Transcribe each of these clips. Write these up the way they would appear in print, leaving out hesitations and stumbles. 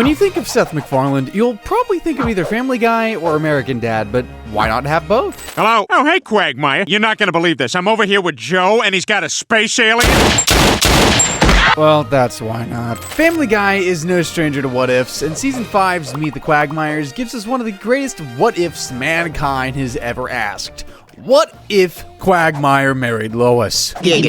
When you think of Seth MacFarlane, you'll probably think of either Family Guy or American Dad, but why not have both? Hello? Oh, hey, Quagmire. You're not gonna believe this. I'm over here with Joe, and he's got a space alien. Well, that's why not. Family Guy is no stranger to what-ifs, and Season 5's Meet the Quagmires gives us one of the greatest what-ifs mankind has ever asked. What if Quagmire married Lois? Beyond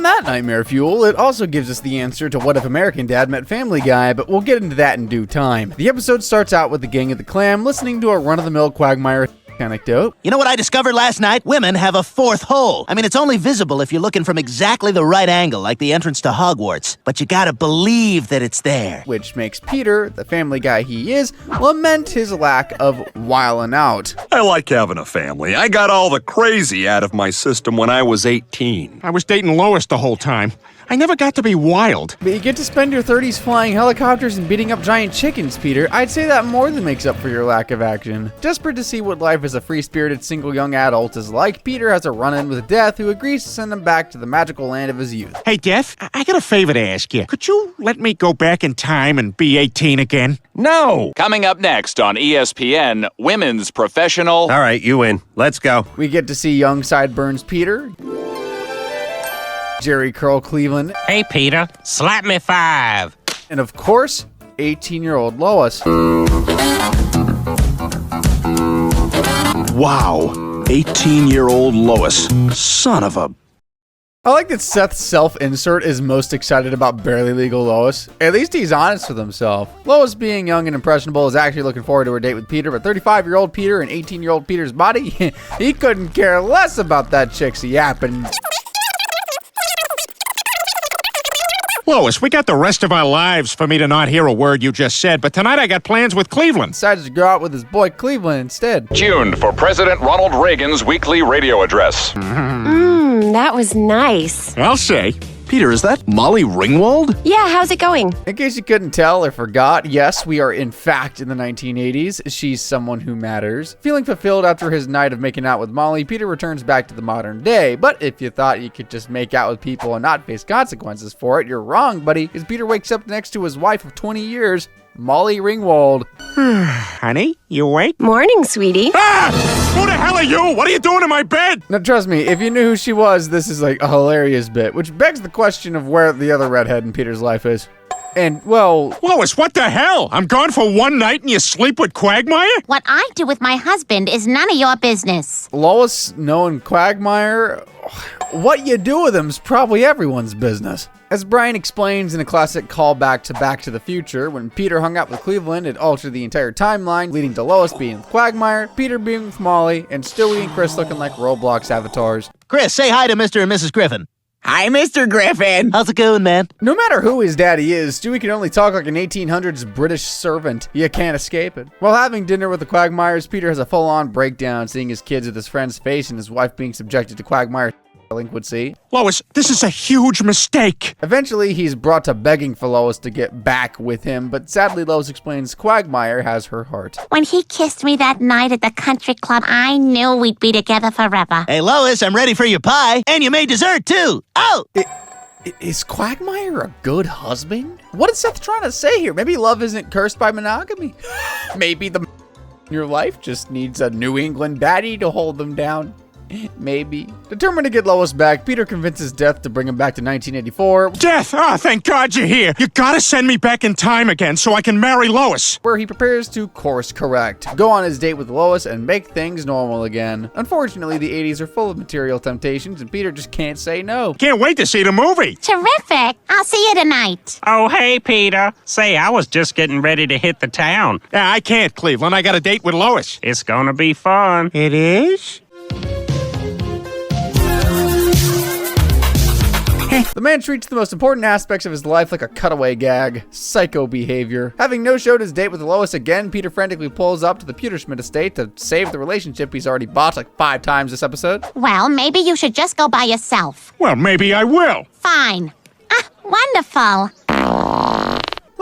that nightmare fuel, it also gives us the answer to what if American Dad met Family Guy, but we'll get into that in due time. The episode starts out with the gang of the Clam listening to a run-of-the-mill Quagmire anecdote. You know what I discovered last night? Women have a fourth hole. I mean, it's only visible if you're looking from exactly the right angle, like the entrance to Hogwarts. But you gotta believe that it's there. Which makes Peter, the Family Guy he is, lament his lack of wildin' out. I like having a family. I got all the crazy out of my system when I was 18. I was dating Lois the whole time. I never got to be wild. But you get to spend your 30s flying helicopters and beating up giant chickens, Peter. I'd say that more than makes up for your lack of action. Desperate to see what life as a free-spirited single young adult is like, Peter has a run-in with Death, who agrees to send him back to the magical land of his youth. Hey, Death, I got a favor to ask you. Could you let me go back in time and be 18 again? No! Coming up next on ESPN, Women's Professional. All right, you win. Let's go. We get to see young Sideburns Peter, Jerry Curl Cleveland, Hey, Peter, slap me 5. and of course, 18-year-old Lois. Wow. 18-year-old Lois. Son of a... I like that Seth's self-insert is most excited about barely legal Lois. At least he's honest with himself. Lois, being young and impressionable, is actually looking forward to her date with Peter, but 35-year-old Peter and 18-year-old Peter's body, he couldn't care less about that chick's yapping. Lois, we got the rest of our lives for me to not hear a word you just said, but tonight I got plans with Cleveland. Decided to go out with his boy Cleveland instead. Tuned for President Ronald Reagan's weekly radio address. That was nice. I'll say. Peter, is that Molly Ringwald? Yeah, how's it going? In case you couldn't tell or forgot, yes, we are in fact in the 1980s. She's someone who matters. Feeling fulfilled after his night of making out with Molly, Peter returns back to the modern day. But if you thought you could just make out with people and not face consequences for it, you're wrong, buddy, because Peter wakes up next to his wife of 20 years, Molly Ringwald. Honey, you awake? Morning, sweetie. Ah! Who the hell are you? What are you doing in my bed? Now, trust me, if you knew who she was, this is like a hilarious bit, which begs the question of where the other redhead in Peter's life is. And, well... Lois, what the hell? I'm gone for one night and you sleep with Quagmire? What I do with my husband is none of your business. Lois knowing Quagmire, what you do with him is probably everyone's business. As Brian explains in a classic callback to Back to the Future, when Peter hung out with Cleveland, it altered the entire timeline, leading to Lois being with Quagmire, Peter being with Molly, and Stewie and Chris looking like Roblox avatars. Chris, say hi to Mr. and Mrs. Griffin. Hi, Mr. Griffin. How's it going, man? No matter who his daddy is, Stewie can only talk like an 1800s British servant. You can't escape it. While having dinner with the Quagmires, Peter has a full-on breakdown, seeing his kids with his friend's face and his wife being subjected to Quagmire delinquency. Lois, this is a huge mistake. Eventually, he's brought to begging for Lois to get back with him, but sadly, Lois explains Quagmire has her heart. When he kissed me that night at the country club, I knew we'd be together forever. Hey, Lois, I'm ready for your pie. And you made dessert, too. Oh! Is Quagmire a good husband? What is Seth trying to say here? Maybe love isn't cursed by monogamy. Maybe the in your life just needs a New England baddie to hold them down. Maybe. Determined to get Lois back, Peter convinces Death to bring him back to 1984. Death! Ah, thank God you're here. You gotta send me back in time again so I can marry Lois. Where he prepares to course correct, go on his date with Lois, and make things normal again. Unfortunately, the 80s are full of material temptations, and Peter just can't say no. Can't wait to see the movie. Terrific. I'll see you tonight. Oh, hey, Peter. Say, I was just getting ready to hit the town. Yeah, I can't, Cleveland. I got a date with Lois. It's gonna be fun. It is? The man treats the most important aspects of his life like a cutaway gag. Psycho behavior. Having no-showed his date with Lois again, Peter frantically pulls up to the Pewterschmidt estate to save the relationship he's already bought like 5 times this episode. Well, maybe you should just go by yourself. Well, maybe I will. Fine. Ah, wonderful.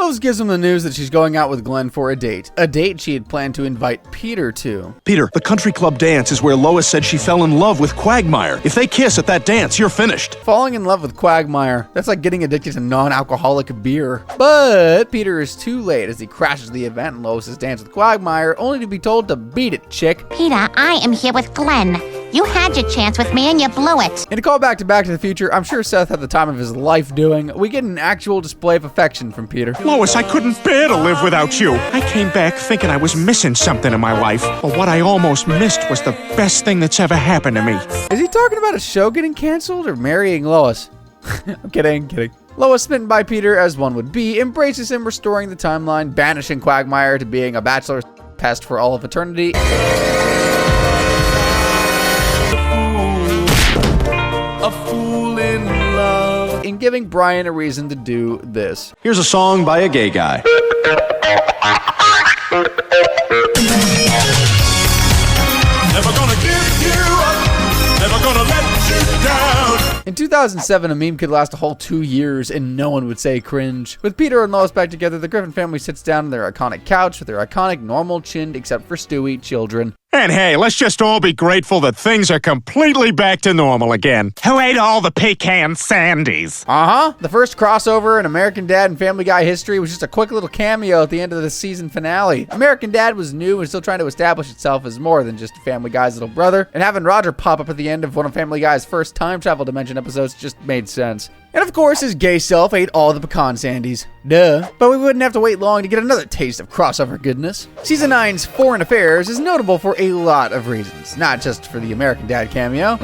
Lois gives him the news that she's going out with Glenn for a date she had planned to invite Peter to. Peter, the country club dance is where Lois said she fell in love with Quagmire. If they kiss at that dance, you're finished. Falling in love with Quagmire, that's like getting addicted to non-alcoholic beer. But Peter is too late as he crashes the event and Lois's dance with Quagmire, only to be told to beat it, chick. Peter, I am here with Glenn. You had your chance with me and you blew it. And to call back to the Future, I'm sure Seth had the time of his life doing, we get an actual display of affection from Peter. Lois, I couldn't bear to live without you. I came back thinking I was missing something in my life, but what I almost missed was the best thing that's ever happened to me. Is he talking about a show getting canceled or marrying Lois? I'm kidding. Lois, smitten by Peter as one would be, embraces him, restoring the timeline, banishing Quagmire to being a bachelor's pest for all of eternity. A fool in love. In giving Brian a reason to do this. Here's a song by a gay guy. Never gonna give you up, never gonna let you down. In 2007, a meme could last a whole 2 years and no one would say cringe. With Peter and Lois back together, the Griffin family sits down on their iconic couch with their iconic normal-chinned, except for Stewie, children. And hey, let's just all be grateful that things are completely back to normal again. Who ate all the pecan sandies? The first crossover in American Dad and Family Guy history was just a quick little cameo at the end of the season finale. American Dad was new and still trying to establish itself as more than just Family Guy's little brother, and having Roger pop up at the end of one of Family Guy's first time travel dimension episodes just made sense. And of course, his gay self ate all the pecan sandies. Duh. But we wouldn't have to wait long to get another taste of crossover goodness. Season 9's Foreign Affairs is notable for a lot of reasons, not just for the American Dad cameo.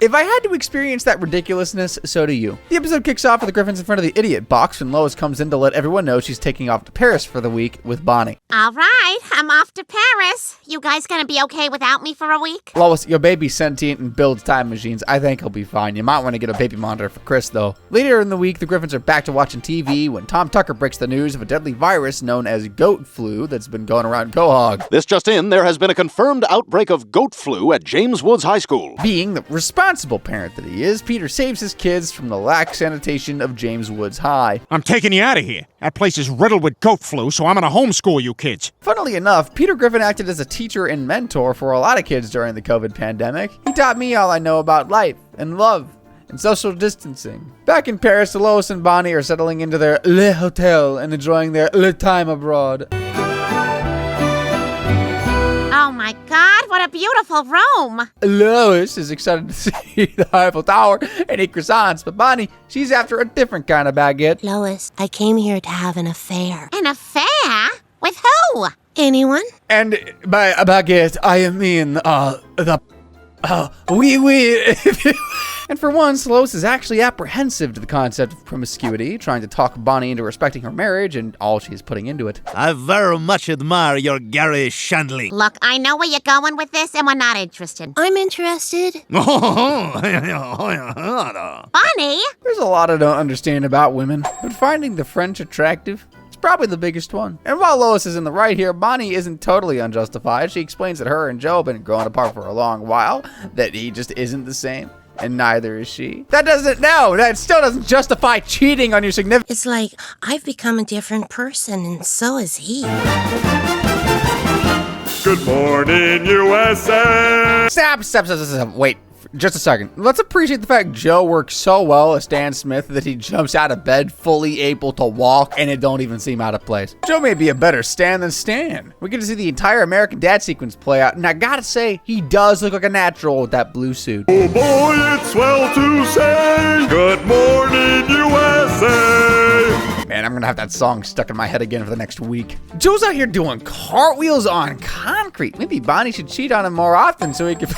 If I had to experience that ridiculousness, so do you. The episode kicks off with the Griffins in front of the idiot box when Lois comes in to let everyone know she's taking off to Paris for the week with Bonnie. All right, I'm off to Paris. You guys gonna be okay without me for a week? Lois, your baby's sentient and builds time machines. I think he'll be fine. You might want to get a baby monitor for Chris, though. Later in the week, the Griffins are back to watching TV when Tom Tucker breaks the news of a deadly virus known as goat flu that's been going around Quahog. This just in, there has been a confirmed outbreak of goat flu at James Woods High School. Being the responsible parent that he is, Peter saves his kids from the lax sanitation of James Woods High. I'm taking you out of here. That place is riddled with goat flu, so I'm gonna homeschool you kids. Funnily enough, Peter Griffin acted as a teacher and mentor for a lot of kids during the COVID pandemic. He taught me all I know about life and love and social distancing. Back in Paris, Lois and Bonnie are settling into their Le Hotel and enjoying their Le Time abroad. Oh my God, what a beautiful room. Lois is excited to see the Eiffel Tower and eat croissants, but Bonnie, she's after a different kind of baguette. Lois, I came here to have an affair. An affair? With who? Anyone? And by a baguette, I mean, oui. And for once, Lois is actually apprehensive to the concept of promiscuity, trying to talk Bonnie into respecting her marriage and all she's putting into it. I very much admire your garish chandelier. Look, I know where you're going with this, and we're not interested. I'm interested. Bonnie? There's a lot I don't understand about women, but finding the French attractive, probably the biggest one. And while Lois is in the right here, Bonnie isn't totally unjustified. She explains that her and Joe have been growing apart for a long while, that he just isn't the same, and neither is she. That still doesn't justify cheating on your significant. It's like I've become a different person, and so has he. Good morning, USA. Stop. Wait. Just a second. Let's appreciate the fact Joe works so well as Stan Smith that he jumps out of bed fully able to walk and it don't even seem out of place. Joe may be a better Stan than Stan. We get to see the entire American Dad sequence play out, and I gotta say, he does look like a natural with that blue suit. Oh boy, it's swell to say, good morning, USA. Man, I'm gonna have that song stuck in my head again for the next week. Joe's out here doing cartwheels on concrete. Maybe Bonnie should cheat on him more often so he can...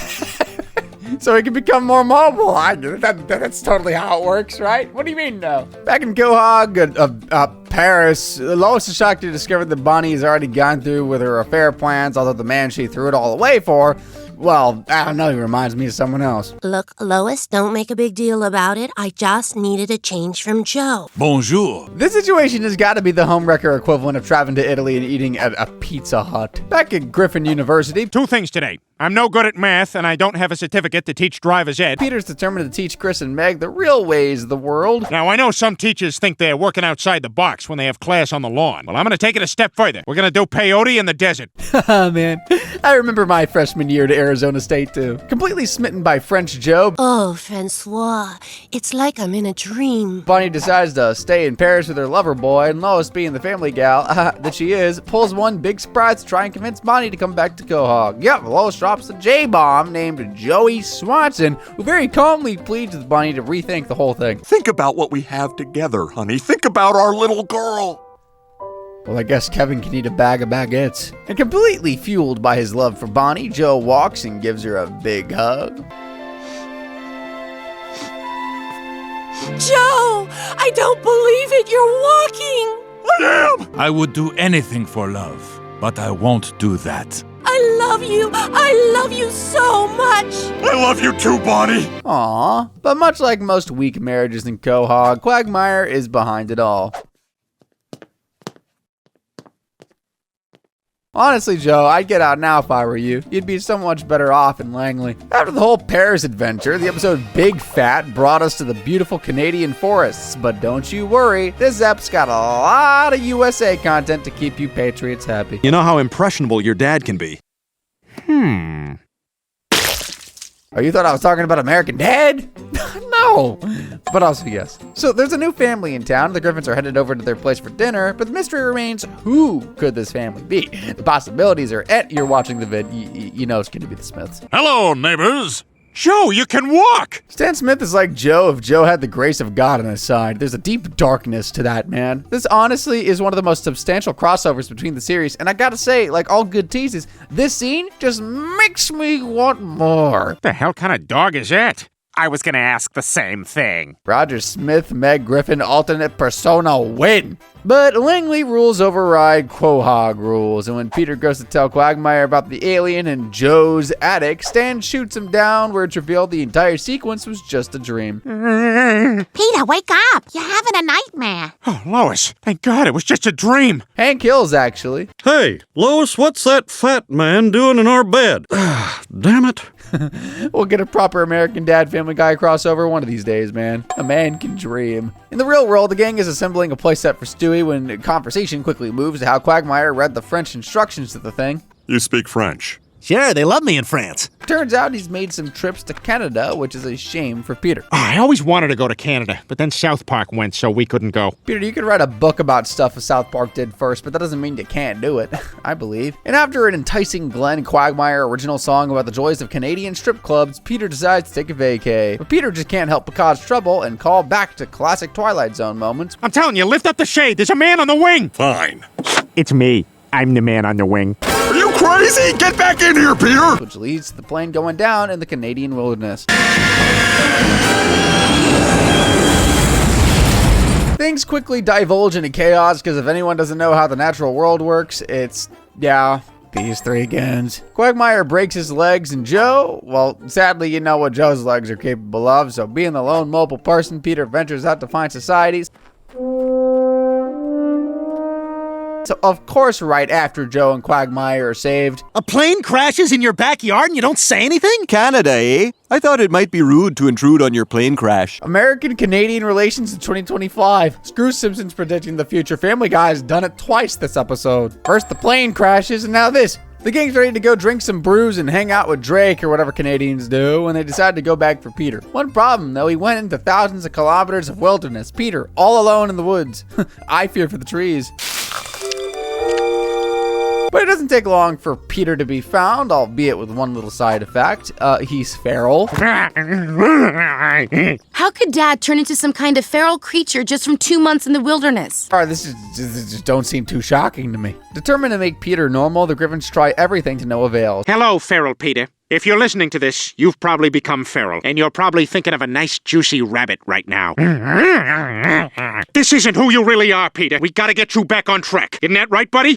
so he can become more mobile. That's totally how it works, right? What do you mean, no? Back in Quahog, Paris, Lois is shocked to discover that Bonnie has already gone through with her affair plans, although the man she threw it all away for, well, I don't know, he reminds me of someone else. Look, Lois, don't make a big deal about it. I just needed a change from Joe. Bonjour. This situation has got to be the homewrecker equivalent of traveling to Italy and eating at a Pizza Hut. Back at Griffin University. 2 things today. I'm no good at math, and I don't have a certificate to teach driver's ed. Peter's determined to teach Chris and Meg the real ways of the world. Now, I know some teachers think they're working outside the box when they have class on the lawn. Well, I'm gonna take it a step further. We're gonna do peyote in the desert. Haha, man. I remember my freshman year to Arizona State, too. Completely smitten by French Joe, Oh, Francois, it's like I'm in a dream. Bonnie decides to stay in Paris with her lover boy, and Lois, being the family gal that she is, pulls one big surprise to try and convince Bonnie to come back to Quahog. Yep, Lois drops a J-bomb named Joey Swanson, who very calmly pleads with Bonnie to rethink the whole thing. Think about what we have together, honey. Think about our little girl. Well, I guess Kevin can eat a bag of baguettes. And completely fueled by his love for Bonnie, Joe walks and gives her a big hug. Joe, I don't believe it. You're walking. I am! I would do anything for love, but I won't do that. I love you. I love you so much. I love you too, Bonnie! Aww. But much like most weak marriages in Quahog, Quagmire is behind it all. Honestly, Joe, I'd get out now if I were you. You'd be so much better off in Langley. After the whole Paris adventure, the episode Big Fat brought us to the beautiful Canadian forests. But don't you worry, this ep's got a lot of USA content to keep you patriots happy. You know how impressionable your dad can be. Oh, you thought I was talking about American Dad? No, but also yes. So there's a new family in town. The Griffins are headed over to their place for dinner, but the mystery remains, who could this family be? The possibilities are you're watching the vid, you know it's going to be the Smiths. Hello, neighbors! Joe, you can walk! Stan Smith is like Joe if Joe had the grace of God on his side. There's a deep darkness to that, man. This honestly is one of the most substantial crossovers between the series, and I gotta say, like all good teases, this scene just makes me want more. What the hell kind of dog is that? I was gonna ask the same thing. Roger Smith, Meg Griffin, alternate persona win. But Langley rules override Quahog rules, and when Peter goes to tell Quagmire about the alien in Joe's attic, Stan shoots him down, where it's revealed the entire sequence was just a dream. Peter, wake up. You're having a nightmare. Oh, Lois, thank God it was just a dream. Hank Hills, actually. Hey, Lois, what's that fat man doing in our bed? Damn it. We'll get a proper American Dad Family Guy crossover one of these days, man. A man can dream. In the real world, the gang is assembling a playset for Stewie when conversation quickly moves to how Quagmire read the French instructions to the thing. You speak French. Sure, they love me in France. Turns out he's made some trips to Canada, which is a shame for Peter. I always wanted to go to Canada, but then South Park went, so we couldn't go. Peter, you could write a book about stuff South Park did first, but that doesn't mean you can't do it, I believe. And after an enticing Glenn Quagmire original song about the joys of Canadian strip clubs, Peter decides to take a vacay. But Peter just can't help but cause trouble and call back to classic Twilight Zone moments. I'm telling you, lift up the shade. There's a man on the wing. Fine. It's me. I'm the man on the wing. Are you crazy? Get back in here, Peter! Which leads to the plane going down in the Canadian wilderness. Things quickly divulge into chaos, because if anyone doesn't know how the natural world works, it's, these three agains. Quagmire breaks his legs, and Joe, well, sadly, you know what Joe's legs are capable of, so being the lone mobile person, Peter ventures out to find societies. So, of course, right after Joe and Quagmire are saved, A plane crashes in your backyard and you don't say anything? Canada, eh? I thought it might be rude to intrude on your plane crash. American-Canadian relations in 2025. Screw Simpsons predicting the future. Family Guy has done it twice this episode. First the plane crashes, and now this. The gang's ready to go drink some brews and hang out with Drake or whatever Canadians do when they decide to go back for Peter. One problem, though, he went into thousands of kilometers of wilderness. Peter, all alone in the woods. I fear for the trees. But it doesn't take long for Peter to be found, albeit with one little side effect. He's feral. How could Dad turn into some kind of feral creature just from 2 months in the wilderness? Alright, this just don't seem too shocking to me. Determined to make Peter normal, the Griffins try everything to no avail. Hello, feral Peter. If you're listening to this, you've probably become feral, and you're probably thinking of a nice juicy rabbit right now. This isn't who you really are, Peter. We gotta get you back on track. Isn't that right, buddy?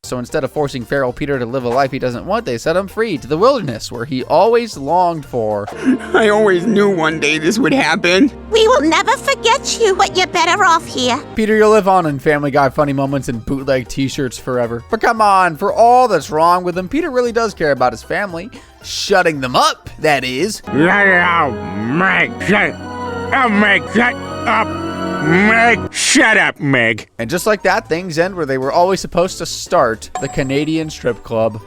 So instead of forcing feral Peter to live a life he doesn't want, they set him free to the wilderness, where he always longed for. I always knew one day this would happen. We will never forget you, but you're better off here. Peter, you'll live on in Family Guy funny moments and bootleg t-shirts forever. But come on, for all that's wrong with him, Peter really does care about his family. Shutting them up, that is. Meg, shut up. Meg, shut up. Meg, shut up, Meg. And just like that, things end where they were always supposed to start, the Canadian strip club.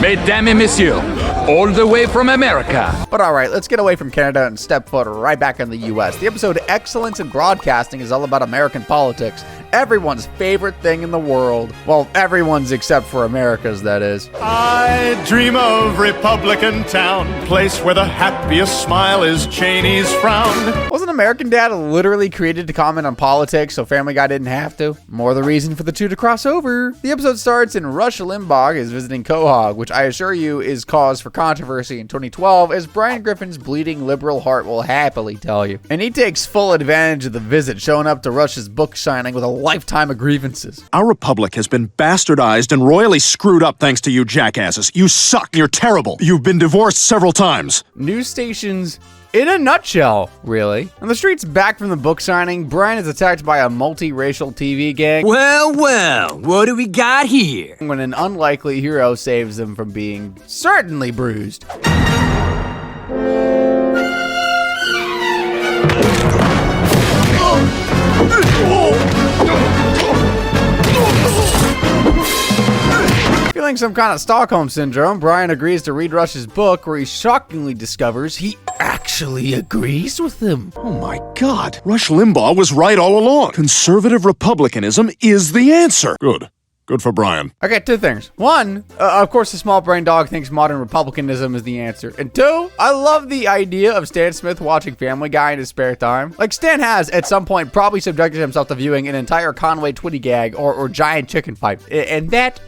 Mesdames et messieurs, all the way from America. But all right, let's get away from Canada and step foot right back in the U.S. The episode Excellence in Broadcasting is all about American politics. Everyone's favorite thing in the world. Well, everyone's except for America's, that is. I dream of Republican Town, place where the happiest smile is Cheney's frown. Wasn't American Dad literally created to comment on politics so Family Guy didn't have to? More the reason for the two to cross over. The episode starts and Rush Limbaugh is visiting Quahog, which I assure you is cause for controversy in 2012, as Brian Griffin's bleeding liberal heart will happily tell you. And he takes full advantage of the visit, showing up to Rush's book signing with a lifetime of grievances. Our republic has been bastardized and royally screwed up thanks to you jackasses. You suck. You're terrible. You've been divorced several times. News stations in a nutshell, really. On the streets back from the book signing, Brian is attacked by a multiracial TV gang. Well, what do we got here? When an unlikely hero saves them from being certainly bruised. Feeling some kind of Stockholm syndrome, Brian agrees to read Rush's book, where he shockingly discovers he actually agrees with him. Oh my God. Rush Limbaugh was right all along. Conservative republicanism is the answer. Good. Good for Brian. Okay, two things. One, of course, the small brain dog thinks modern republicanism is the answer. And two, I love the idea of Stan Smith watching Family Guy in his spare time. Like, Stan has, at some point, probably subjected himself to viewing an entire Conway Twitty gag or giant chicken fight. And that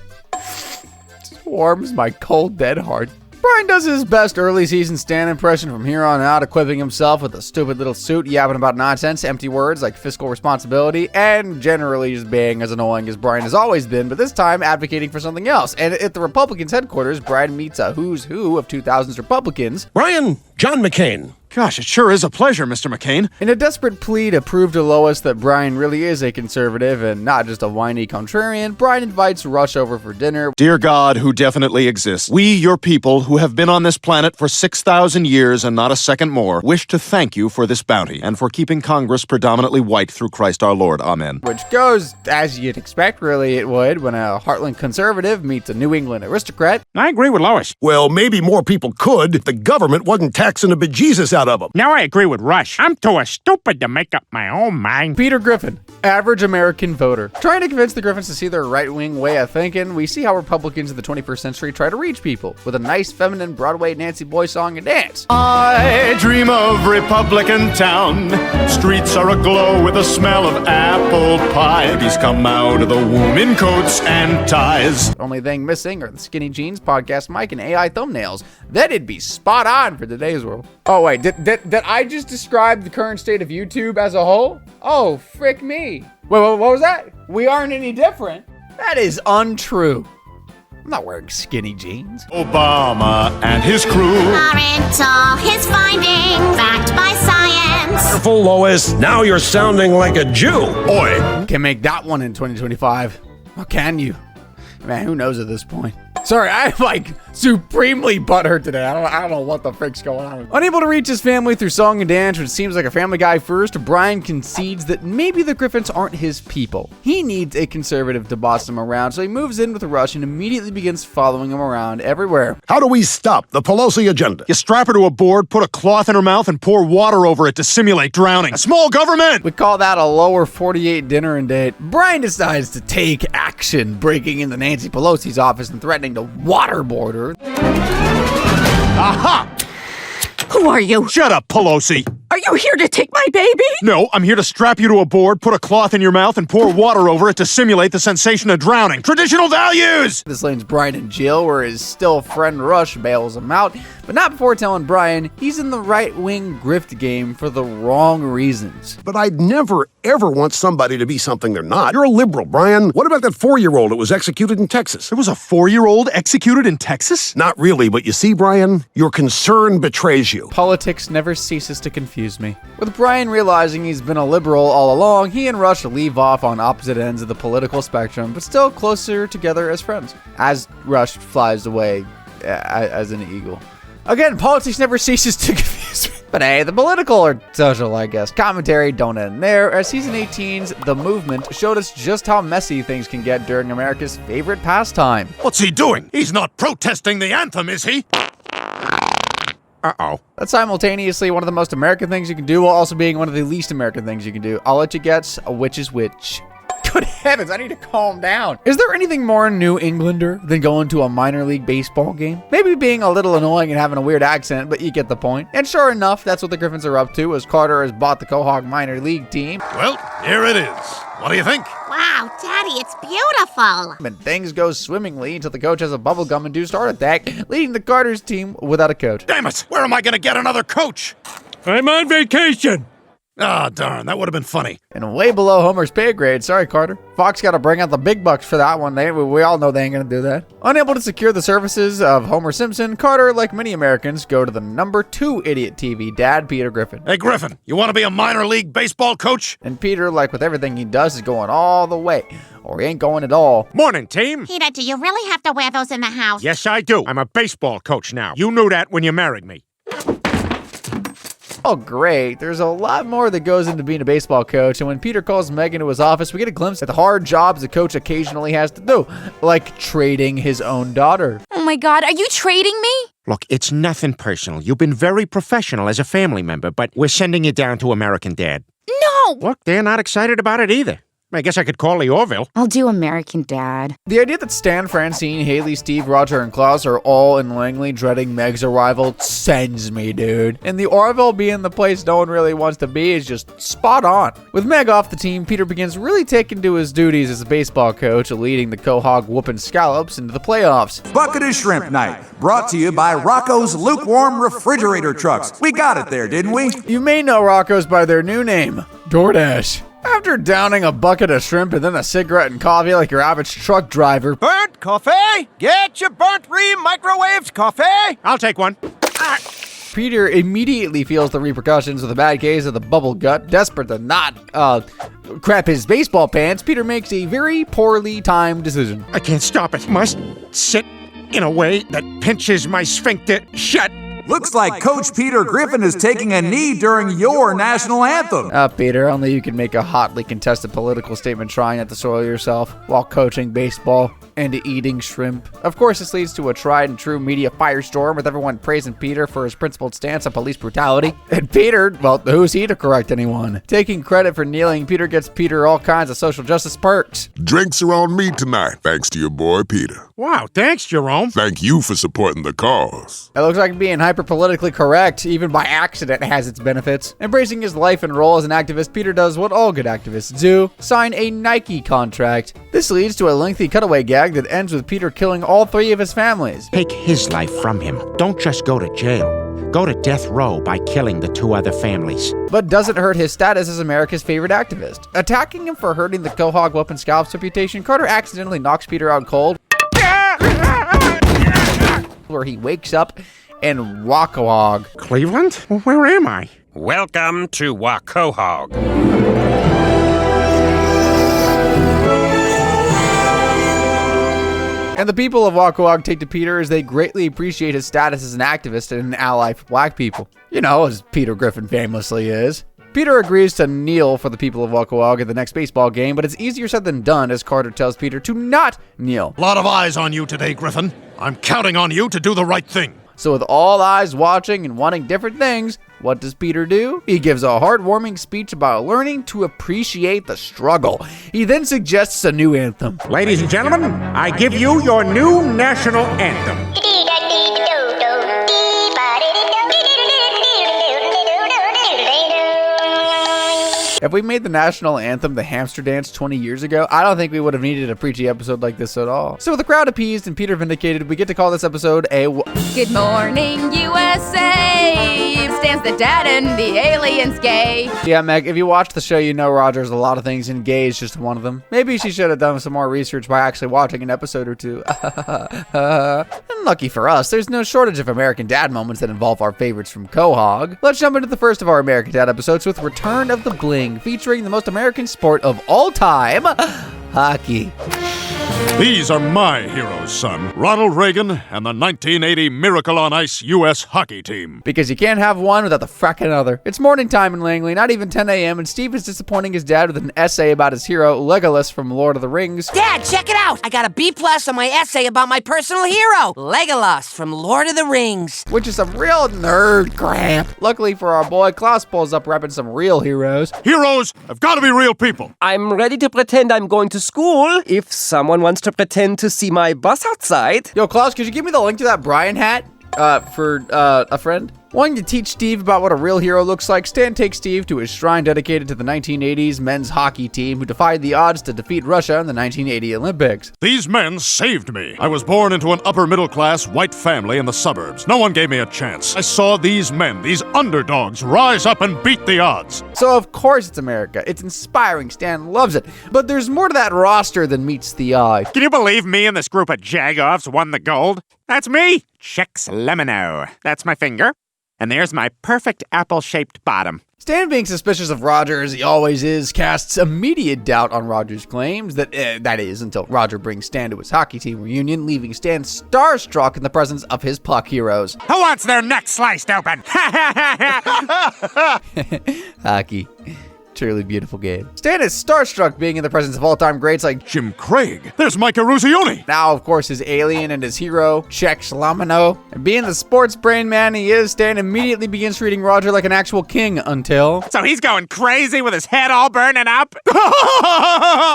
warms my cold, dead heart. Brian does his best early season Stan impression from here on out, equipping himself with a stupid little suit, yapping about nonsense, empty words like fiscal responsibility, and generally just being as annoying as Brian has always been, but this time advocating for something else. And at the Republicans' headquarters, Brian meets a who's who of 2000s Republicans. Brian, John McCain. Gosh, it sure is a pleasure, Mr. McCain. In a desperate plea to prove to Lois that Brian really is a conservative and not just a whiny contrarian, Brian invites Rush over for dinner. Dear God, who definitely exists, we, your people, who have been on this planet for 6,000 years and not a second more, wish to thank you for this bounty and for keeping Congress predominantly white through Christ our Lord. Amen. Which goes as you'd expect, really, it would, when a Heartland conservative meets a New England aristocrat. I agree with Lois. Well, maybe more people could if the government wasn't taxing the bejesus out of them. Now I agree with Rush. I'm too stupid to make up my own mind. Peter Griffin, average American voter. Trying to convince the Griffins to see their right-wing way of thinking, we see how Republicans in the 21st century try to reach people with a nice feminine Broadway Nancy Boy song and dance. I dream of Republican Town. Streets are aglow with the smell of apple pie. Babies come out of the womb in coats and ties. Only thing missing are the skinny jeans, podcast mic, and AI thumbnails. That'd be spot on for today's world. Oh wait, did I just describe the current state of YouTube as a whole? Oh, frick me. Wait, what was that? We aren't any different. That is untrue. I'm not wearing skinny jeans. Obama and his crew Aren't all his findings backed by science? Careful, Lois. Now you're sounding like a Jew. Oi. Can make that one in 2025. Or can you? Man, who knows at this point? Sorry, I'm like supremely butthurt today. I don't know what the frick's going on. Unable to reach his family through song and dance, which seems like a Family Guy first, Brian concedes that maybe the Griffins aren't his people. He needs a conservative to boss him around, so he moves in with Rush and immediately begins following him around everywhere. How do we stop the Pelosi agenda? You strap her to a board, put a cloth in her mouth, and pour water over it to simulate drowning. A small government! We call that a lower 48 dinner and date. Brian decides to take action, breaking into Nancy Pelosi's office and threatening to waterboard her. Aha! Who are you? Shut up, Pelosi. Are you here to take my baby? No, I'm here to strap you to a board, put a cloth in your mouth, and pour water over it to simulate the sensation of drowning. Traditional values! This lands Brian in jail where his still friend Rush bails him out, but not before telling Brian he's in the right-wing grift game for the wrong reasons. But I'd never, ever want somebody to be something they're not. You're a liberal, Brian. What about that 4-year-old that was executed in Texas? There was a 4-year-old executed in Texas? Not really, but you see, Brian, your concern betrays you. Politics never ceases to confuse me. With Brian realizing he's been a liberal all along, he and Rush leave off on opposite ends of the political spectrum, but still closer together as friends, as Rush flies away as an eagle. Again, politics never ceases to confuse me. But hey, the political or social, I guess, commentary don't end there, as Season 18's The Movement showed us just how messy things can get during America's favorite pastime. What's he doing? He's not protesting the anthem, is he? Uh-oh. That's simultaneously one of the most American things you can do, while also being one of the least American things you can do. I'll let you guess which is which. Good heavens, I need to calm down. Is there anything more New Englander than going to a minor league baseball game? Maybe being a little annoying and having a weird accent, but you get the point. And sure enough, that's what the Griffins are up to, as Carter has bought the Quahog minor league team. Well, here it is. What do you think? Wow, Daddy, it's beautiful. And things go swimmingly until the coach has a bubblegum-induced heart attack, leading the Carter's team without a coach. Damn it! Where am I going to get another coach? I'm on vacation. Ah, darn, that would have been funny. And way below Homer's pay grade. Sorry, Carter. Fox got to bring out the big bucks for that one. We all know they ain't going to do that. Unable to secure the services of Homer Simpson, Carter, like many Americans, go to the number 2 idiot TV dad, Peter Griffin. Hey, Griffin, you want to be a minor league baseball coach? And Peter, like with everything he does, is going all the way. Or he ain't going at all. Morning, team. Peter, do you really have to wear those in the house? Yes, I do. I'm a baseball coach now. You knew that when you married me. Oh, great. There's a lot more that goes into being a baseball coach, and when Peter calls Meg into his office, we get a glimpse at the hard jobs the coach occasionally has to do, like trading his own daughter. Oh my God, are you trading me? Look, it's nothing personal. You've been very professional as a family member, but we're sending you down to American Dad. No! Look, they're not excited about it either. I guess I could call the Orville. I'll do American Dad. The idea that Stan, Francine, Haley, Steve, Roger, and Klaus are all in Langley dreading Meg's arrival sends me, dude. And the Orville being the place no one really wants to be is just spot on. With Meg off the team, Peter begins really taking to his duties as a baseball coach, leading the Quahog whooping scallops into the playoffs. Bucket of Shrimp Night, brought to you by Rocco's Lukewarm Refrigerator Trucks. We got it there, didn't we? You may know Rocco's by their new name, DoorDash. After downing a bucket of shrimp and then a cigarette and coffee like your average truck driver. Burnt coffee? Get your burnt re-microwaved coffee? I'll take one. Peter immediately feels the repercussions of the bad case of the bubble gut. Desperate to not, crap his baseball pants, Peter makes a very poorly timed decision. I can't stop it. Must sit in a way that pinches my sphincter shut. Looks like Coach Peter Griffin is taking a knee during your national anthem. Peter, only you can make a hotly contested political statement trying not to soil yourself while coaching baseball and eating shrimp. Of course, this leads to a tried and true media firestorm with everyone praising Peter for his principled stance on police brutality. And Peter, well, who's he to correct anyone? Taking credit for kneeling, Peter gets Peter all kinds of social justice perks. Drinks are on me tonight, thanks to your boy Peter. Wow, thanks, Jerome. Thank you for supporting the cause. It looks like being hyper-politically correct, even by accident, has its benefits. Embracing his life and role as an activist, Peter does what all good activists do, sign a Nike contract. This leads to a lengthy cutaway gag that ends with Peter killing all 3 of his families. Take his life from him. Don't just go to jail. Go to death row by killing the 2 other families. But doesn't hurt his status as America's favorite activist. Attacking him for hurting the Quahog Whoopin' Scalp's reputation, Carter accidentally knocks Peter out cold, where he wakes up in Wacohog. Cleveland? Where am I? Welcome to Wacohog. And the people of Wacohog take to Peter as they greatly appreciate his status as an activist and an ally for black people. You know, as Peter Griffin famously is. Peter agrees to kneel for the people of Wacohog at the next baseball game, but it's easier said than done as Carter tells Peter to not kneel. A lot of eyes on you today, Griffin. I'm counting on you to do the right thing. So with all eyes watching and wanting different things, what does Peter do? He gives a heartwarming speech about learning to appreciate the struggle. He then suggests a new anthem. Ladies and gentlemen, I give you your new national anthem. If we made the national anthem the hamster dance 20 years ago, I don't think we would have needed a preachy episode like this at all. So with the crowd appeased and Peter vindicated, we get to call this episode a Good morning, USA! Stands the dad and the aliens gay. Yeah, Meg, if you watch the show, you know Roger's a lot of things and gay is just one of them. Maybe she should have done some more research by actually watching an episode or two. And lucky for us, there's no shortage of American Dad moments that involve our favorites from Quahog. Let's jump into the first of our American Dad episodes with Return of the Bling, featuring the most American sport of all time, hockey. These are my heroes, son. Ronald Reagan and the 1980 Miracle on Ice U.S. hockey team. Because you can't have one without the frackin' other. It's morning time in Langley, not even 10 a.m., and Steve is disappointing his dad with an essay about his hero, Legolas from Lord of the Rings. Dad, check it out! I got a B+ on my essay about my personal hero, Legolas from Lord of the Rings. Which is some real nerd crap. Luckily for our boy, Klaus pulls up repping some real heroes. Heroes have got to be real people. I'm ready to pretend I'm going to school if someone wants to pretend to see my bus outside. Yo, Klaus, could you give me the link to that Brian hat for a friend? Wanting to teach Steve about what a real hero looks like, Stan takes Steve to his shrine dedicated to the 1980s men's hockey team who defied the odds to defeat Russia in the 1980 Olympics. These men saved me. I was born into an upper-middle-class white family in the suburbs. No one gave me a chance. I saw these men, these underdogs, rise up and beat the odds. So of course it's America. It's inspiring. Stan loves it. But there's more to that roster than meets the eye. Can you believe me and this group of jagoffs won the gold? That's me. Chex Lemino. That's my finger. And there's my perfect apple-shaped bottom. Stan, being suspicious of Roger as he always is, casts immediate doubt on Roger's claims. That is, until Roger brings Stan to his hockey team reunion, leaving Stan starstruck in the presence of his puck heroes. Who wants their neck sliced open? Hockey. Truly beautiful game. Stan is starstruck being in the presence of all-time greats like Jim Craig. There's Mike Eruzione. Now, of course, his alien and his hero, Chex Lamino. And being the sports brain man he is, Stan immediately begins treating Roger like an actual king until... So he's going crazy with his head all burning up?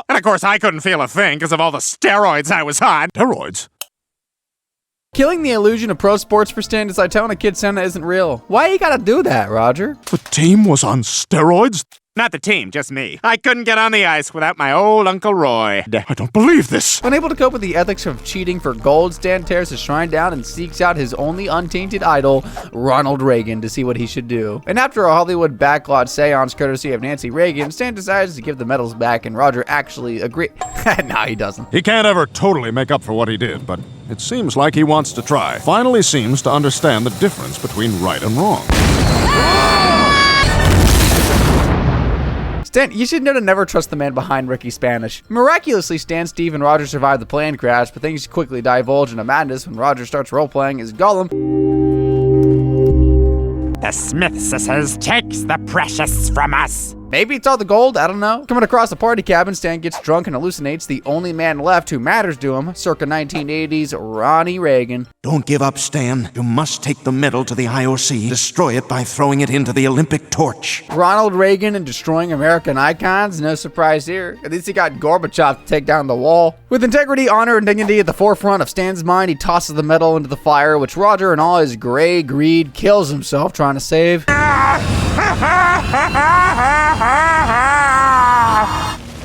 And of course, I couldn't feel a thing because of all the steroids I was on. Steroids? Killing the illusion of pro sports for Stan is like telling a kid Santa isn't real. Why you gotta do that, Roger? The team was on steroids? Not the team, just me. I couldn't get on the ice without my old Uncle Roy. I don't believe this. Unable to cope with the ethics of cheating for gold, Stan tears his shrine down and seeks out his only untainted idol, Ronald Reagan, to see what he should do. And after a Hollywood backlot seance courtesy of Nancy Reagan, Stan decides to give the medals back, and Roger actually agrees. No, he doesn't. He can't ever totally make up for what he did, but it seems like he wants to try. Finally seems to understand the difference between right and wrong. Stan, you should know to never trust the man behind Ricky Spanish. Miraculously, Stan, Steve, and Roger survive the plane crash, but things quickly divulge into madness when Roger starts role-playing as Gollum. The Smith sisters takes the precious from us. Maybe it's all the gold, I don't know. Coming across the party cabin, Stan gets drunk and hallucinates the only man left who matters to him, circa 1980s Ronnie Reagan. Don't give up, Stan. You must take the medal to the IOC. Destroy it by throwing it into the Olympic torch. Ronald Reagan and destroying American icons? No surprise here. At least he got Gorbachev to take down the wall. With integrity, honor, and dignity at the forefront of Stan's mind, he tosses the medal into the fire, which Roger, in all his gray greed, kills himself trying to save.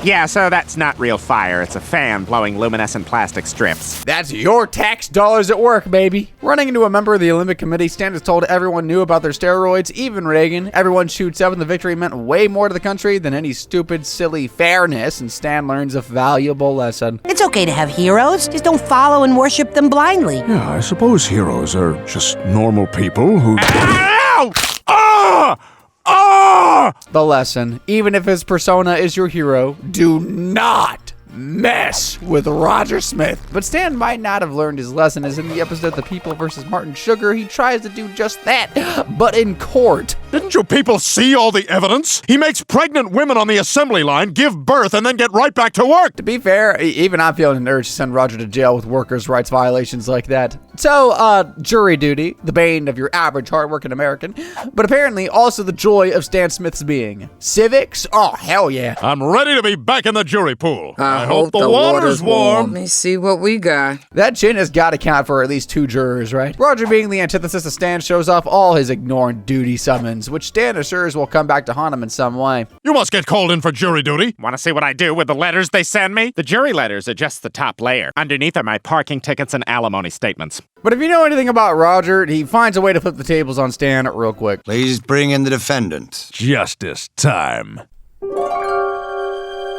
Yeah, so that's not real fire. It's a fan blowing luminescent plastic strips. That's your tax dollars at work, baby. Running into a member of the Olympic Committee, Stan is told everyone knew about their steroids, even Reagan. Everyone shoots up, and the victory meant way more to the country than any stupid, silly fairness, and Stan learns a valuable lesson. It's okay to have heroes. Just don't follow and worship them blindly. Yeah, I suppose heroes are just normal people who... Ow! Oh! Oh! The lesson, even if his persona is your hero, do not mess with Roger Smith. But Stan might not have learned his lesson, as in the episode The People vs. Martin Sugar, he tries to do just that, but in court. Didn't you people see all the evidence? He makes pregnant women on the assembly line give birth and then get right back to work. To be fair, even I'm feeling an urge to send Roger to jail with workers' rights violations like that. So, jury duty, the bane of your average hardworking American, but apparently also the joy of Stan Smith's being. Civics? Oh, hell yeah. I'm ready to be back in the jury pool. I hope the water's warm. Let me see what we got. That chin has got to count for at least 2 jurors, right? Roger, being the antithesis of Stan, shows off all his ignoring duty summons, which Stan assures will come back to haunt him in some way. You must get called in for jury duty. Want to see what I do with the letters they send me? The jury letters are just the top layer. Underneath are my parking tickets and alimony statements. But if you know anything about Roger, he finds a way to flip the tables on Stan real quick. Please bring in the defendant. Justice time.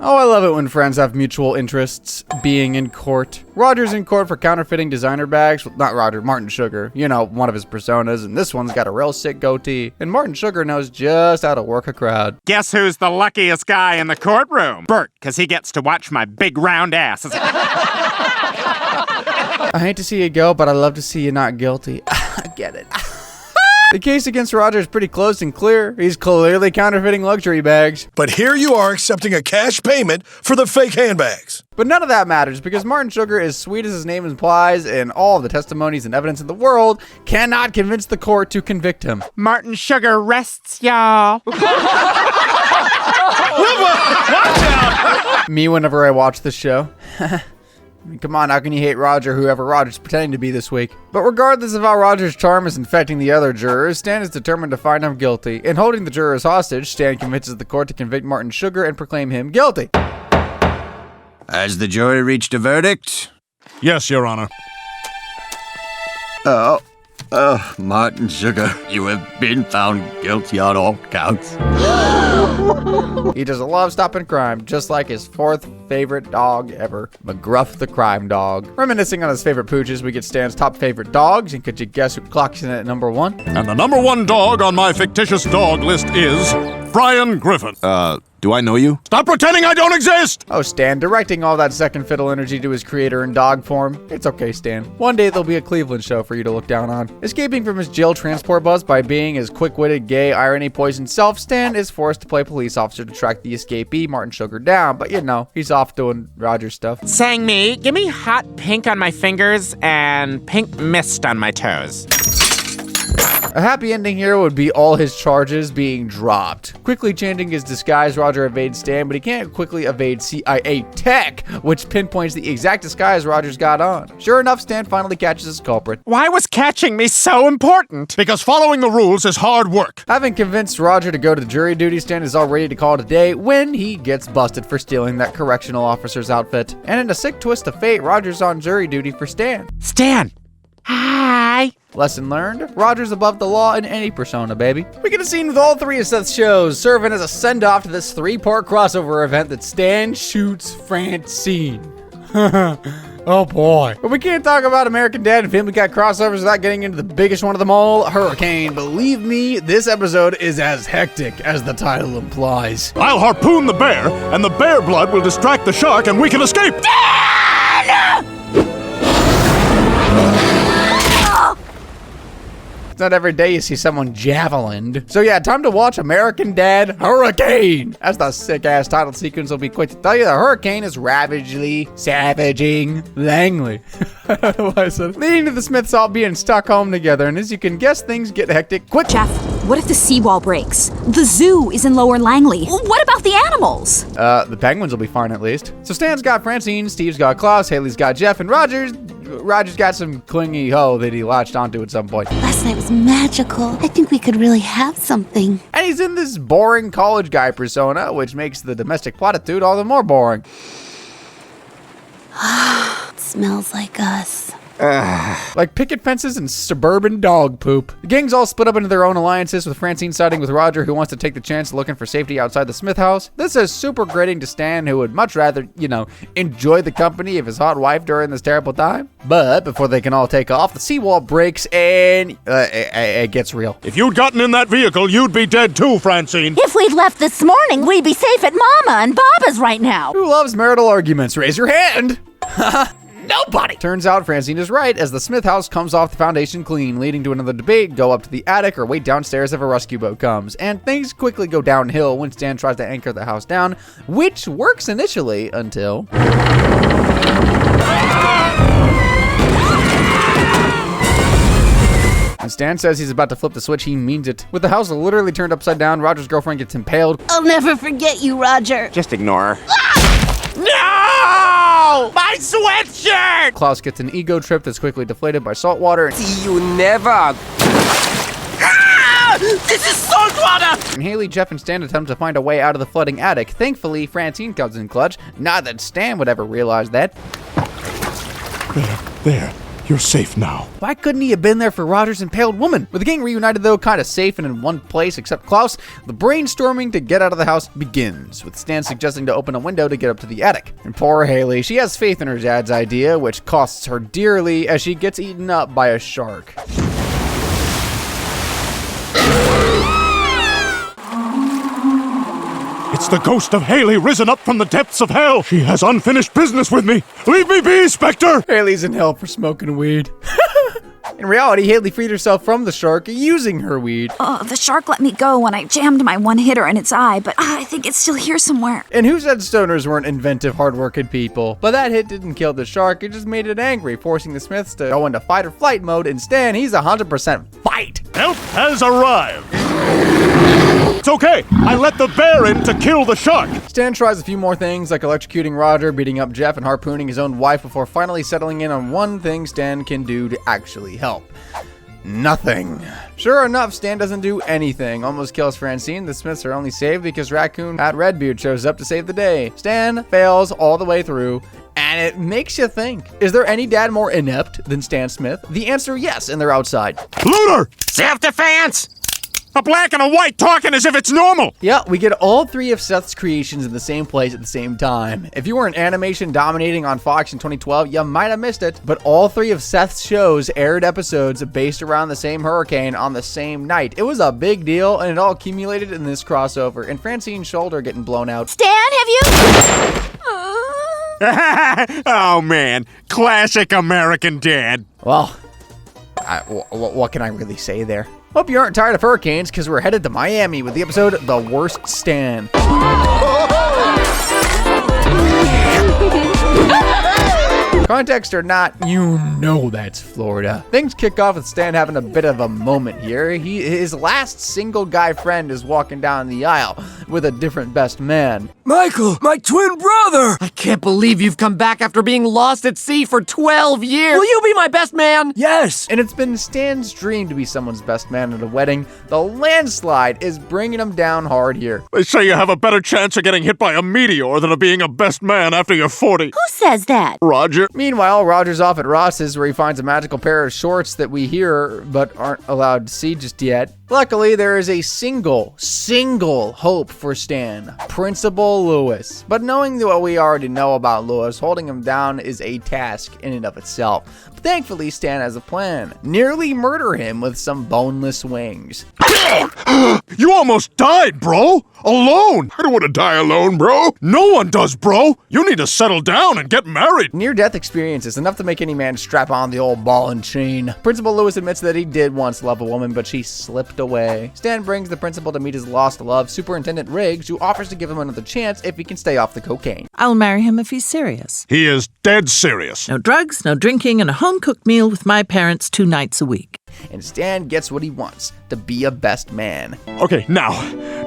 Oh, I love it when friends have mutual interests being in court. Roger's in court for counterfeiting designer bags. Well, not Roger, Martin Sugar. You know, one of his personas, and this one's got a real sick goatee. And Martin Sugar knows just how to work a crowd. Guess who's the luckiest guy in the courtroom? Bert, because he gets to watch my big round ass. I hate to see you go, but I love to see you not guilty. I get it. The case against Roger is pretty close and clear. He's clearly counterfeiting luxury bags. But here you are accepting a cash payment for the fake handbags. But none of that matters because Martin Sugar, as sweet as his name implies, and all the testimonies and evidence in the world, cannot convince the court to convict him. Martin Sugar rests, y'all. Watch out! Me whenever I watch this show. I mean, come on, how can you hate Roger, whoever Roger's pretending to be this week? But regardless of how Roger's charm is infecting the other jurors, Stan is determined to find him guilty. In holding the jurors hostage, Stan convinces the court to convict Martin Sugar and proclaim him guilty. Has the jury reached a verdict? Yes, Your Honor. Martin Sugar, you have been found guilty on all counts. He doesn't love stopping crime, just like his 4th favorite dog ever, McGruff the crime dog. Reminiscing on his favorite pooches, we get Stan's top favorite dogs, and could you guess who clocks in at number 1? And the number 1 dog on my fictitious dog list is Brian Griffin. Do I know you? Stop pretending I don't exist! Oh, Stan, directing all that second fiddle energy to his creator in dog form. It's okay, Stan. One day there'll be a Cleveland show for you to look down on. Escaping from his jail transport bus by being his quick-witted, gay, irony-poisoned self, Stan is forced to play police officer to track the escapee, Martin Sugar, down. But you know, he's off doing Roger stuff. Sang me, give me hot pink on my fingers and pink mist on my toes. A happy ending here would be all his charges being dropped. Quickly changing his disguise, Roger evades Stan, but he can't quickly evade CIA tech, which pinpoints the exact disguise Roger's got on. Sure enough, Stan finally catches his culprit. Why was catching me so important? Because following the rules is hard work. Having convinced Roger to go to jury duty, Stan is all ready to call it a day when he gets busted for stealing that correctional officer's outfit. And in a sick twist of fate, Roger's on jury duty for Stan. Stan! Hi! Lesson learned, Roger's above the law in any persona, baby. We get a scene with all 3 of Seth's shows, serving as a send-off to this 3-part crossover event that Stan shoots Francine. Oh boy. But we can't talk about American Dad and Family Guy crossovers without getting into the biggest one of them all, Hurricane. Believe me, this episode is as hectic as the title implies. I'll harpoon the bear, and the bear blood will distract the shark, and we can escape. It's not every day you see someone javelined. So yeah, time to watch American Dad Hurricane. As the sick-ass title sequence will be quick to tell you, the hurricane is ravagely savaging Langley. Leading to the Smiths all being stuck home together, and as you can guess, things get hectic quick. Jeff, what if the seawall breaks? The zoo is in Lower Langley. What about the animals? The penguins will be fine at least. So Stan's got Francine, Steve's got Klaus, Haley's got Jeff, and Roger's got some clingy hoe that he latched onto at some point. Last night was magical. I think we could really have something. And he's in this boring college guy persona, which makes the domestic platitude all the more boring. It smells like us. Like picket fences and suburban dog poop. The gang's all split up into their own alliances, with Francine siding with Roger, who wants to take the chance looking for safety outside the Smith house. This is super grating to Stan, who would much rather, enjoy the company of his hot wife during this terrible time. But before they can all take off, the seawall breaks and it gets real. If you'd gotten in that vehicle, you'd be dead too, Francine. If we'd left this morning, we'd be safe at Mama and Baba's right now. Who loves marital arguments? Raise your hand. Nobody! Turns out Francine is right, as the Smith house comes off the foundation clean, leading to another debate: go up to the attic or wait downstairs if a rescue boat comes. And things quickly go downhill when Stan tries to anchor the house down, which works initially until... When Stan says he's about to flip the switch, he means it. With the house literally turned upside down, Roger's girlfriend gets impaled. I'll never forget you, Roger. Just ignore her. No! My sweatshirt! Klaus gets an ego trip that's quickly deflated by salt water. See you never. Ah! This is salt water! And Haley, Jeff, and Stan attempt to find a way out of the flooding attic. Thankfully, Francine comes in clutch. Not that Stan would ever realize that. There. You're safe now. Why couldn't he have been there for Roger's impaled woman? With the gang reunited though, kind of safe and in one place except Klaus, the brainstorming to get out of the house begins, with Stan suggesting to open a window to get up to the attic. And poor Haley, she has faith in her dad's idea, which costs her dearly as she gets eaten up by a shark. It's the ghost of Haley risen up from the depths of hell. She has unfinished business with me. Leave me be, Spectre! Haley's in hell for smoking weed. In reality, Haley freed herself from the shark using her weed. The shark let me go when I jammed my one-hitter in its eye, but I think it's still here somewhere. And who said stoners weren't inventive, hard-working people? But that hit didn't kill the shark, it just made it angry, forcing the Smiths to go into fight-or-flight mode. And Stan, he's 100% fight. Help has arrived. It's okay. I let the bear in to kill the shark. Stan tries a few more things, like electrocuting Roger, beating up Jeff, and harpooning his own wife before finally settling in on one thing Stan can do to actually help. Nothing. Sure enough, Stan doesn't do anything. Almost kills Francine. The Smiths are only saved because Raccoon at Redbeard shows up to save the day. Stan fails all the way through, and it makes you think. Is there any dad more inept than Stan Smith? The answer, yes, and they're outside. Looter! Self-defense! A black and a white talking as if it's normal. Yeah, we get all three of Seth's creations in the same place at the same time. If you were in animation dominating on Fox in 2012, you might have missed it. But all three of Seth's shows aired episodes based around the same hurricane on the same night. It was a big deal, and it all accumulated in this crossover. And Francine's shoulder getting blown out. Stan, have you? Oh man, classic American dad. Well, what can I really say there? Hope you aren't tired of hurricanes, because we're headed to Miami with the episode The Worst Stan. Context or not, you know that's Florida. Things kick off with Stan having a bit of a moment here. His last single guy friend is walking down the aisle with a different best man. Michael, my twin brother! I can't believe you've come back after being lost at sea for 12 years. Will you be my best man? Yes! And it's been Stan's dream to be someone's best man at a wedding. The landslide is bringing him down hard here. They say you have a better chance of getting hit by a meteor than of being a best man after you're 40. Who says that? Roger. Meanwhile, Roger's off at Ross's where he finds a magical pair of shorts that we hear but aren't allowed to see just yet. Luckily, there is a single hope for Stan, Principal Lewis. But knowing what we already know about Lewis, holding him down is a task in and of itself. But thankfully, Stan has a plan. Nearly murder him with some boneless wings. You almost died, bro! Alone! I don't want to die alone, bro. No one does, bro! You need to settle down and get married! Near-death experience is enough to make any man strap on the old ball and chain. Principal Lewis admits that he did once love a woman, but she slipped away. Stan brings the principal to meet his lost love, Superintendent Riggs, who offers to give him another chance if he can stay off the cocaine. I'll marry him if he's serious. He is dead serious. No drugs, no drinking, and a home-cooked meal with my parents 2 nights a week. And Stan gets what he wants, to be a best man. Okay, now.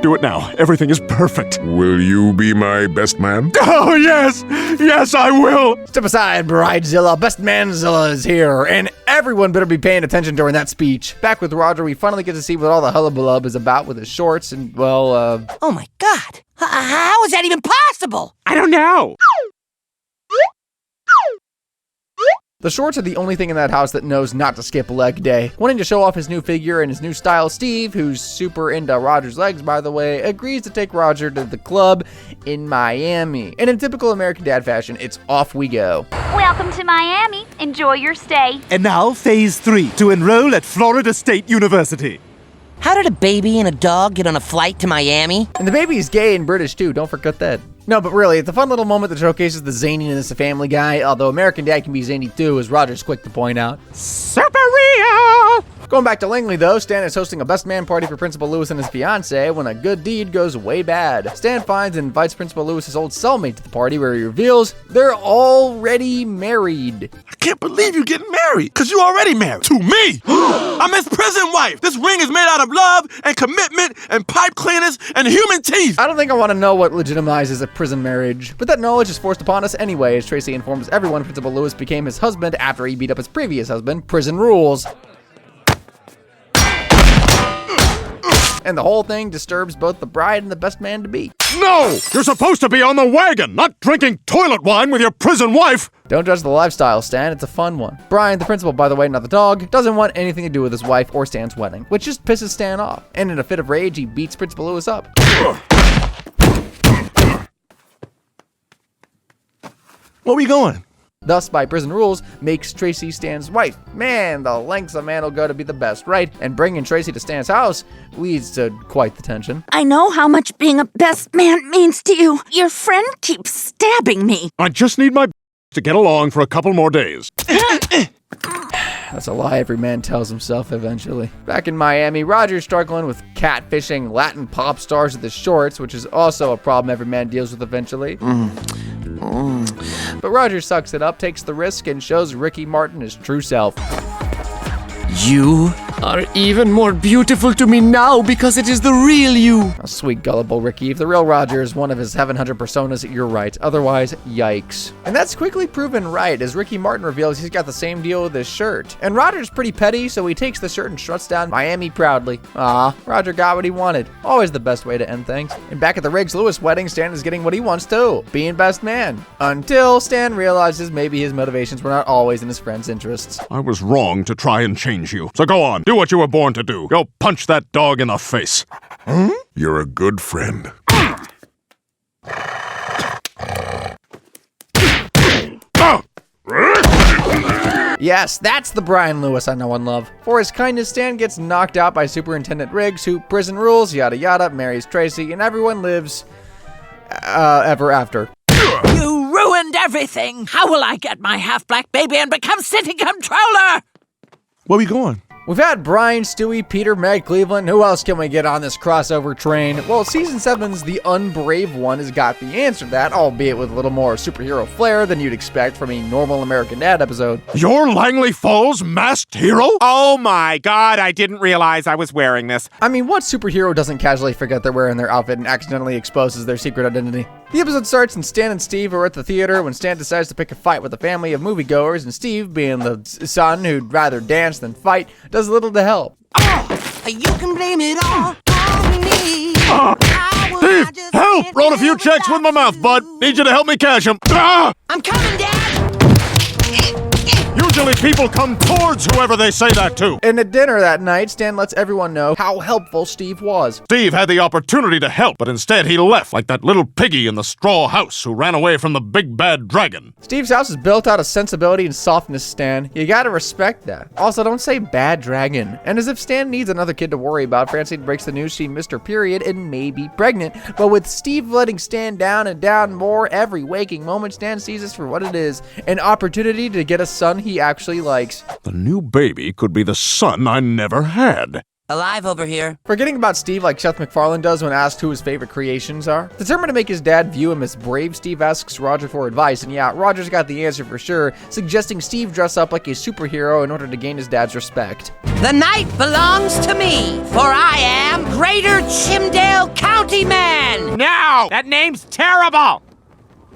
Do it now. Everything is perfect. Will you be my best man? Oh, yes! Yes, I will! Step aside, Bridezilla. Best Manzilla is here, and everyone better be paying attention during that speech. Back with Roger, we finally get to see what all the hullabaloo is about with his shorts, and, well, Oh my god! How is that even possible? I don't know. The shorts are the only thing in that house that knows not to skip leg day. Wanting to show off his new figure and his new style, Steve, who's super into Roger's legs, by the way, agrees to take Roger to the club in Miami. And in typical American dad fashion, it's off we go. Welcome to Miami. Enjoy your stay. And now, phase 3, to enroll at Florida State University. How did a baby and a dog get on a flight to Miami? And the baby is gay and British too, don't forget that. No, but really, it's a fun little moment that showcases the zaniness of Family Guy, although American Dad can be zany too, as Roger's quick to point out. Super real! Going back to Langley though, Stan is hosting a best man party for Principal Lewis and his fiancée when a good deed goes way bad. Stan finds and invites Principal Lewis's old cellmate to the party where he reveals they're already married. I can't believe you're getting married, because you're already married. To me! I'm his prison wife! This ring is made out of love and commitment and pipe cleaners and human teeth! I don't think I want to know what legitimizes a prison marriage, but that knowledge is forced upon us anyway, as Tracy informs everyone Principal Lewis became his husband after he beat up his previous husband. Prison rules. And the whole thing disturbs both the bride and the best man to be. No! You're supposed to be on the wagon, not drinking toilet wine with your prison wife! Don't judge the lifestyle, Stan. It's a fun one. Brian, the principal, by the way, not the dog, doesn't want anything to do with his wife or Stan's wedding, which just pisses Stan off. And in a fit of rage, he beats Principal Lewis up. Where we going? Thus, by prison rules, makes Tracy Stan's wife. Man, the lengths a man will go to be the best, right? And bringing Tracy to Stan's house leads to quite the tension. I know how much being a best man means to you. Your friend keeps stabbing me. I just need my to get along for a couple more days. That's a lie every man tells himself eventually. Back in Miami, Roger's struggling with catfishing Latin pop stars with his shorts, which is also a problem every man deals with eventually. But Roger sucks it up, takes the risk, and shows Ricky Martin his true self. You are even more beautiful to me now because it is the real you. Oh, sweet gullible Ricky. If the real Roger is one of his 700 personas, you're right. Otherwise, yikes. And that's quickly proven right as Ricky Martin reveals he's got the same deal with his shirt. And Roger's pretty petty, so he takes the shirt and struts down Miami proudly. Roger got what he wanted. Always the best way to end things. And back at the Riggs Lewis wedding, Stan is getting what he wants too, being best man. Until Stan realizes maybe his motivations were not always in his friend's interests. I was wrong to try and change you. So go on, do what you were born to do. Go punch that dog in the face. You're a good friend. Yes, that's the Brian Lewis I know and love. For his kindness, Stan gets knocked out by Superintendent Riggs, who, prison rules, yada yada, marries Tracy, and everyone lives ever after. You ruined everything! How will I get my half-black baby and become city controller? Where we going? We've had Brian, Stewie, Peter, Meg, Cleveland. Who else can we get on this crossover train? Well, Season 7's The Unbrave one has got the answer to that, albeit with a little more superhero flair than you'd expect from a normal American Dad episode. You're Langley Falls' masked hero? Oh my god, I didn't realize I was wearing this. I mean, what superhero doesn't casually forget they're wearing their outfit and accidentally exposes their secret identity? The episode starts and Stan and Steve are at the theater when Stan decides to pick a fight with a family of moviegoers, and Steve, being the son who'd rather dance than fight, does little to help. You can blame it all on me. Steve, help! Wrote a few checks with my mouth, bud. Need you to help me cash them. I'm coming, Dad! Usually people come towards whoever they say that to. And at dinner that night, Stan lets everyone know how helpful Steve was. Steve had the opportunity to help, but instead he left like that little piggy in the straw house who ran away from the big bad dragon. Steve's house is built out of sensibility and softness, Stan. You gotta respect that. Also, don't say bad dragon. And as if Stan needs another kid to worry about, Francine breaks the news she missed her period and may be pregnant. But with Steve letting Stan down and down more every waking moment, Stan sees this for what it is, an opportunity to get a son he actually likes. The new baby could be the son I never had. Alive over here. Forgetting about Steve like Seth MacFarlane does when asked who his favorite creations are. Determined to make his dad view him as brave, Steve asks Roger for advice, and yeah, Roger's got the answer for sure, suggesting Steve dress up like a superhero in order to gain his dad's respect. The night belongs to me, for I am Greater Chimdale County Man! No! That name's terrible!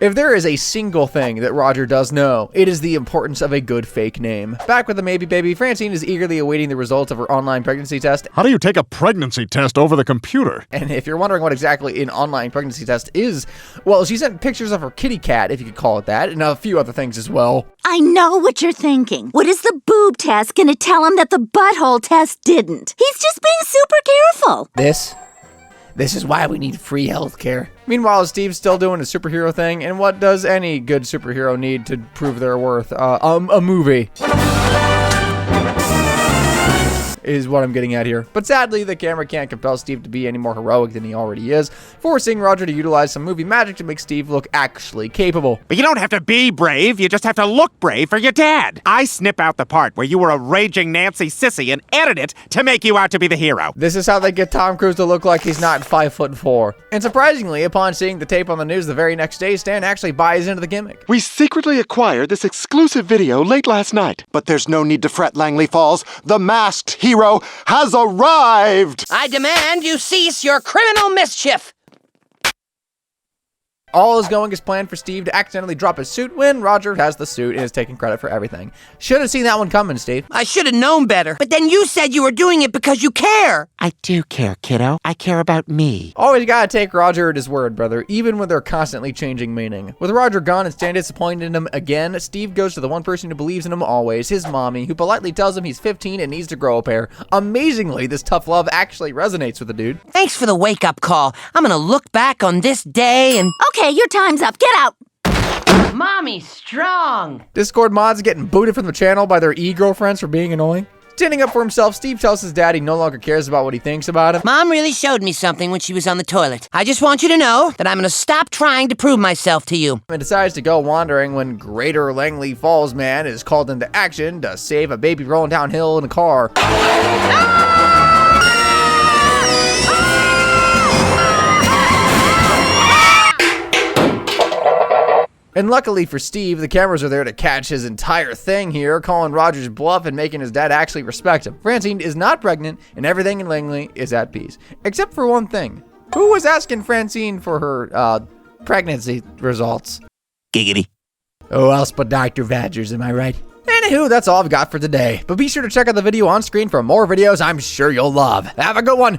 If there is a single thing that Roger does know, it is the importance of a good fake name. Back with the maybe baby, Francine is eagerly awaiting the results of her online pregnancy test. How do you take a pregnancy test over the computer? And if you're wondering what exactly an online pregnancy test is, well, she sent pictures of her kitty cat, if you could call it that, and a few other things as well. I know what you're thinking. What is the boob test gonna tell him that the butthole test didn't? He's just being super careful. This is why we need free healthcare. Meanwhile, Steve's still doing a superhero thing, and what does any good superhero need to prove their worth? A movie. is what I'm getting at here. But sadly, the camera can't compel Steve to be any more heroic than he already is, forcing Roger to utilize some movie magic to make Steve look actually capable. But you don't have to be brave, you just have to look brave for your dad. I snip out the part where you were a raging Nancy sissy and edit it to make you out to be the hero. This is how they get Tom Cruise to look like he's not 5'4". And surprisingly, upon seeing the tape on the news the very next day, Stan actually buys into the gimmick. We secretly acquired this exclusive video late last night. But there's no need to fret, Langley Falls. The masked hero has arrived! I demand you cease your criminal mischief! All is going as planned for Steve to accidentally drop his suit when Roger has the suit and is taking credit for everything. Should have seen that one coming, Steve. I should have known better. But then you said you were doing it because you care. I do care, kiddo. I care about me. Always gotta take Roger at his word, brother, even when they're constantly changing meaning. With Roger gone and Stan disappointed in him again, Steve goes to the one person who believes in him always, his mommy, who politely tells him he's 15 and needs to grow a pair. Amazingly, this tough love actually resonates with the dude. Thanks for the wake-up call. I'm gonna look back on this day and... Okay, your time's up. Get out. Mommy's strong. Discord mods getting booted from the channel by their e-girlfriends for being annoying. Standing up for himself, Steve tells his dad he no longer cares about what he thinks about him. Mom really showed me something when she was on the toilet. I just want you to know that I'm gonna stop trying to prove myself to you. And decides to go wandering when Greater Langley Falls man is called into action to save a baby rolling downhill in a car. And luckily for Steve, the cameras are there to catch his entire thing here, calling Roger's bluff and making his dad actually respect him. Francine is not pregnant, and everything in Langley is at peace. Except for one thing. Who was asking Francine for her, pregnancy results? Giggity. Who else but Dr. Vadgers, am I right? Anywho, that's all I've got for today. But be sure to check out the video on screen for more videos I'm sure you'll love. Have a good one!